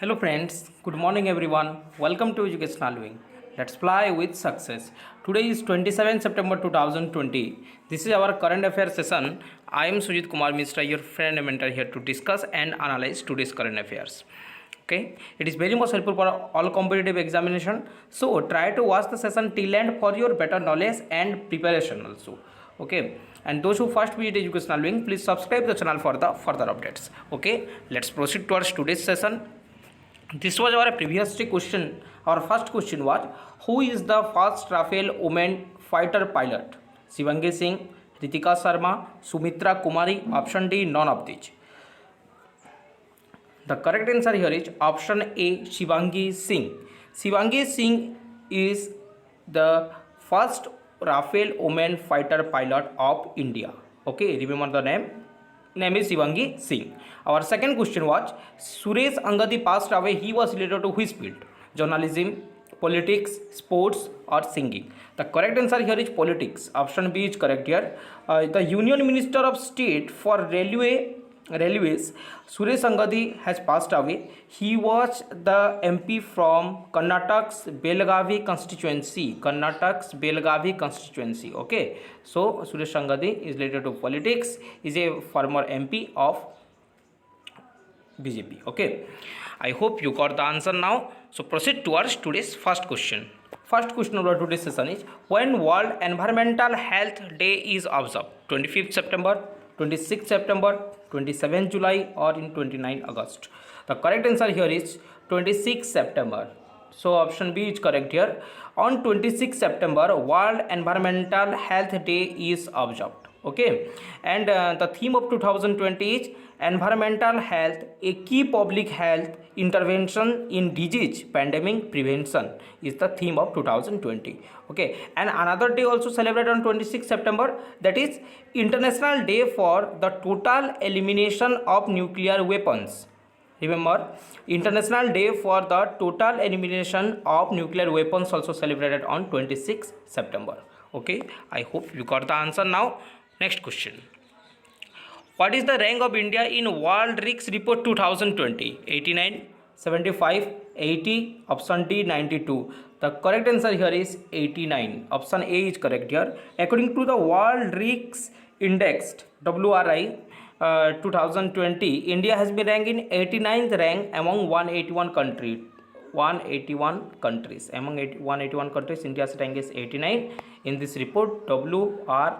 Hello friends, good morning everyone. Welcome to Educational Wing. Let's fly with success. Today is 27 September 2020. This is our current affairs session. I am Sujit Kumar Mishra, your friend and mentor here to discuss and analyze today's current affairs. Okay, it is very much helpful for all competitive examination. So try to watch the session till end for your better knowledge and preparation also. Okay, and those who first visit Educational Wing, please subscribe the channel for the further updates. Okay, let's proceed towards today's session. This was our previous question. Our first question was, who is the first Rafale woman fighter pilot? Shivangi Singh, Ritika Sharma, Sumitra Kumari. Option D, none of these. The correct answer here is option A, Shivangi Singh. Shivangi Singh is the first Rafale woman fighter pilot of India. Okay, remember the name. Name is Shivangi Singh. Our second question was, Suresh Angadi passed away. He was related to which field? Journalism, politics, sports, or singing? The correct answer here is politics. Option B is correct here. The Union Minister of State for Railways, Suresh Angadi, has passed away. He was the MP from Karnataka's Belgavi constituency. Okay, so Suresh Angadi is related to politics. Is a former MP of BJP. Okay, I hope you got the answer now. So proceed towards today's first question. First question of today's session is, when World Environmental Health Day is observed? 25th September, 26th September, 27th July, or in 29 August? The correct answer here is 26th September. So option B is correct here. On 26th September, World Environmental Health Day is observed. Okay, and the theme of 2020 is environmental health, a key public health intervention in disease pandemic prevention is the theme of 2020. Okay, and another day also celebrated on 26th September, that is International Day for the Total Elimination of Nuclear Weapons. Remember, International Day for the Total Elimination of Nuclear Weapons also celebrated on 26th September. Okay, I hope you got the answer now. Next question. What is the rank of India in World Risk Report 2020? 89, 75, 80, option D 92. The correct answer here is 89. Option A is correct here. According to the World Risk Index WRI 2020, India has been ranked in 89th rank among 181 countries. 181 countries. Among 181 countries, India's rank is 89 in this report WRI,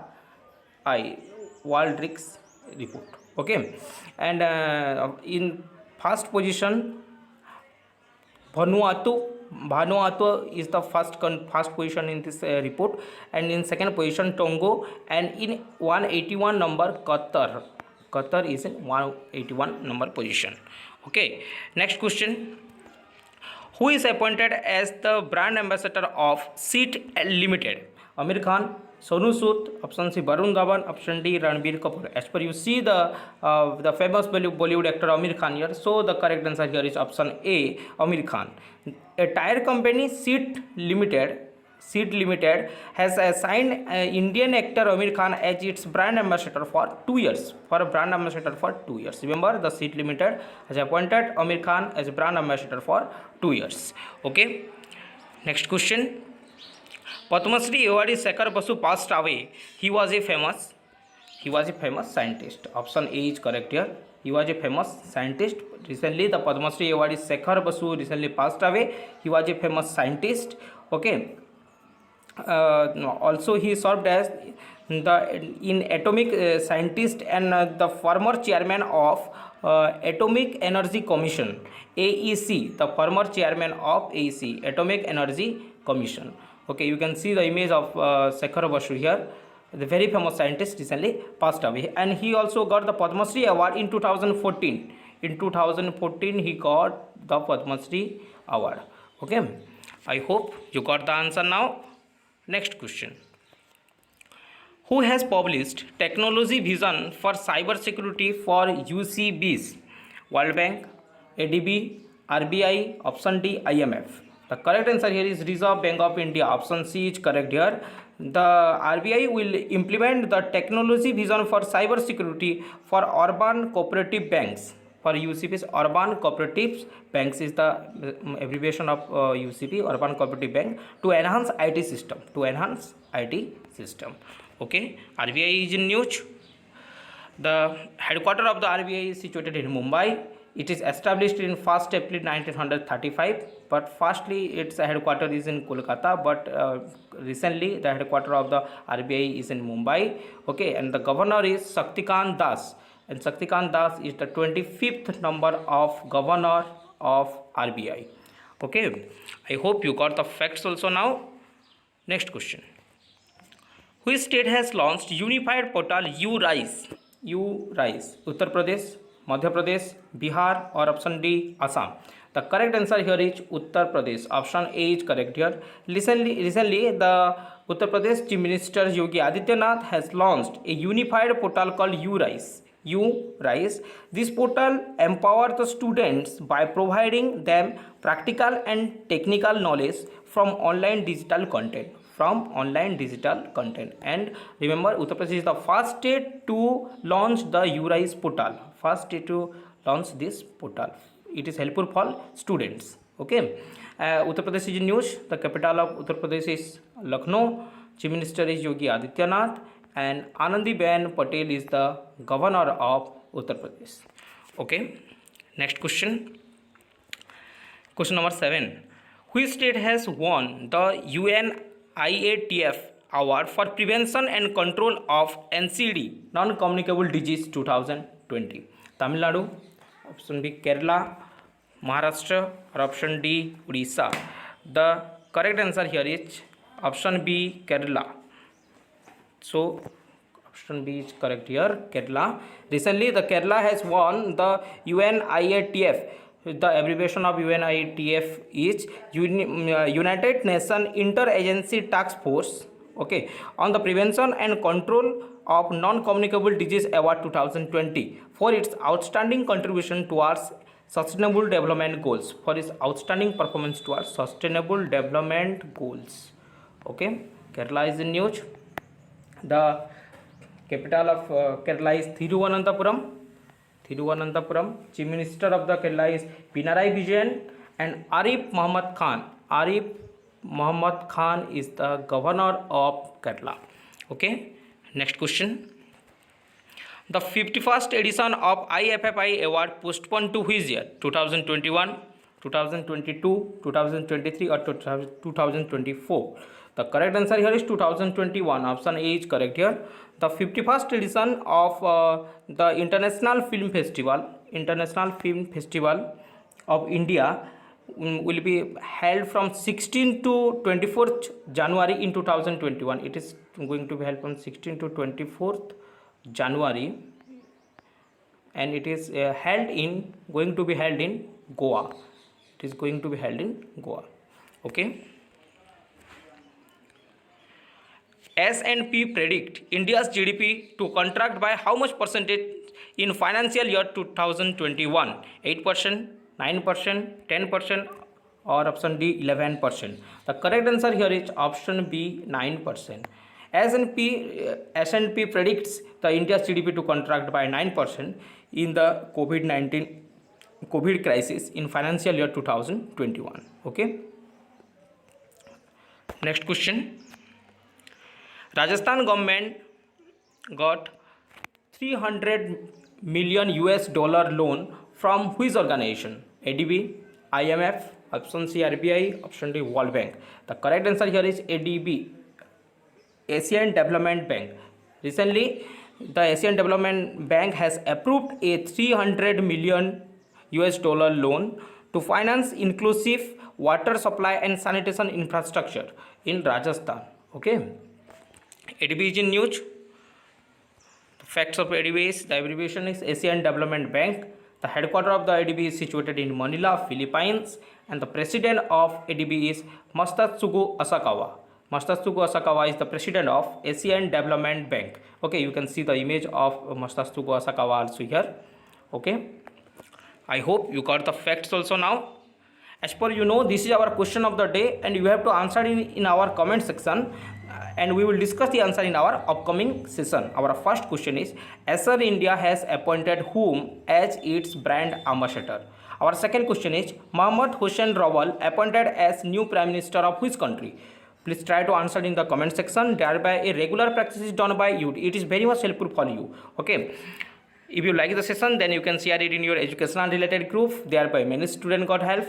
World Risk Report. Okay, and in first position, Vanuatu is the first position in this report, and in second position Togo, and in 181 number Qatar is in 181 number position. Okay, next question. Who is appointed as the brand ambassador of Seat Limited? Amir Khan, Sonu Sood, option C Varun Dhawan, option D Ranbir Kapoor. As per you see the famous Bollywood actor Amir Khan here, so the correct answer here is option A, Amir Khan. A tire company Seat Limited has assigned Indian actor Amir Khan as its brand ambassador for 2 years. Remember, the Seat Limited has appointed Amir Khan as brand ambassador for 2 years. Okay. Next question. Padma Shri awardee Shekhar Basu passed away. He was a famous scientist. Option A is correct here. He was a famous scientist. Recently, the Padma Shri awardee Shekhar Basu recently passed away. He was a famous scientist. Okay. Also, he served as in atomic scientist and the former chairman of Atomic Energy Commission AEC. The former chairman of AEC, Atomic Energy Commission. Okay, you can see the image of Shekhar Basu here. The very famous scientist recently passed away, and he also got the Padma Shri award in 2014. In 2014, he got the Padma Shri award. Okay, I hope you got the answer now. Next question. Who has published technology vision for cyber security for UCBs? World Bank, ADB, RBI, option D IMF. The correct answer here is Reserve Bank of India. Option C is correct here. The RBI will implement the technology vision for cyber security for urban cooperative banks. for UCPs. Urban Cooperatives Banks is the abbreviation of UCP, Urban Cooperative Bank, to enhance IT system. To enhance IT system. Okay. RBI is in news. The headquarters of the RBI is situated in Mumbai. It is established in 1st April 1935, but firstly its headquarters is in Kolkata, but recently the headquarters of the RBI is in Mumbai. Okay, and the governor is Shaktikant Das, and Shaktikant Das is the 25th number of governor of RBI. Okay, I hope you got the facts also now. Next question. Which state has launched unified portal URISE? URISE. Uttar Pradesh, Madhya Pradesh, Bihar, or option D, Assam? The correct answer here is Uttar Pradesh. Option A is correct here. Recently, the Uttar Pradesh Chief Minister Yogi Adityanath has launched a unified portal called URISE. URISE. This portal empowers the students by providing them practical and technical knowledge from online digital content. And remember, Uttar Pradesh is the first state to launch the URISE portal. First state to launch this portal. It is helpful for students. Okay. Uttar Pradesh is in news. The capital of Uttar Pradesh is Lucknow. Chief Minister is Yogi Adityanath, and Anandiben Patel is the governor of Uttar Pradesh. Okay. Next question. Question number 7. Which state has won the UNIATF Award for Prevention and Control of NCD, Non-Communicable Disease 2020? Tamil Nadu, option B Kerala, Maharashtra, or option D Odisha? The correct answer here is option B Kerala. So option B is correct here, Kerala. Recently the Kerala has won the UNIATF. The abbreviation of UNIATF is United Nations Interagency Task Force, okay, on the Prevention and Control of Non-Communicable Disease Award 2020 for its outstanding contribution towards sustainable development goals, for its outstanding performance towards sustainable development goals. Okay, Kerala is in news. The capital of Kerala is Thiruvananthapuram. Chief Minister of the Kerala is Pinarayi Vijayan, and Arif Muhammad Khan. Arif Muhammad Khan is the governor of Kerala. Okay. Next question. The 51st edition of IFFI Award postponed to which year? 2021, 2022, 2023, or 2024? The correct answer here is 2021. Option A is correct here. The 51st edition of the International Film Festival of India will be held from 16 to 24th January in 2021. It is going to be held from 16 to 24th January, and it is going to be held in Goa. It is going to be held in Goa. Okay. S&P predict India's GDP to contract by how much percentage in financial year 2021? 8%, 9%, 10%, or option D 11%? The correct answer here is option B 9%. S&P predicts the India's GDP to contract by 9% in the COVID crisis in financial year 2021. Okay. Next question. Rajasthan government got $300 million loan from which organization? ADB, IMF, option C RBI, option D World Bank. The correct answer here is ADB, Asian Development Bank. Recently, the Asian Development Bank has approved a $300 million loan to finance inclusive water supply and sanitation infrastructure in Rajasthan. Okay. ADB is in news. The facts of ADB is, the abbreviation is Asian Development Bank. The headquarters of the ADB is situated in Manila, Philippines, and the president of ADB is Masatsugu Asakawa. Masatsugu Asakawa is the president of Asian Development Bank. Okay, you can see the image of Masatsugu Asakawa also here. Okay, I hope you got the facts also now. As per this is our question of the day, and you have to answer in our comment section. and we will discuss the answer in our upcoming session. Our first question is, Acer India has appointed whom as its brand ambassador? Our second question is, Mohammad Hossein Rawal appointed as new Prime Minister of which country? Please try to answer in the comment section. Thereby a regular practice is done by you. It is very much helpful for you. Okay. If you like the session, then you can share it in your educational related group. Thereby many students got help.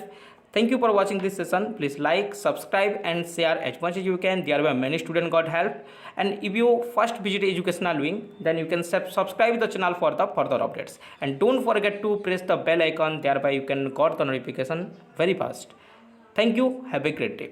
Thank you for watching this session. Please like, subscribe and share as much as you can. Thereby many students got help. And if you first visit educational wing, then you can subscribe the channel for the further updates. And don't forget to press the bell icon. Thereby you can got the notification very fast. Thank you. Have a great day.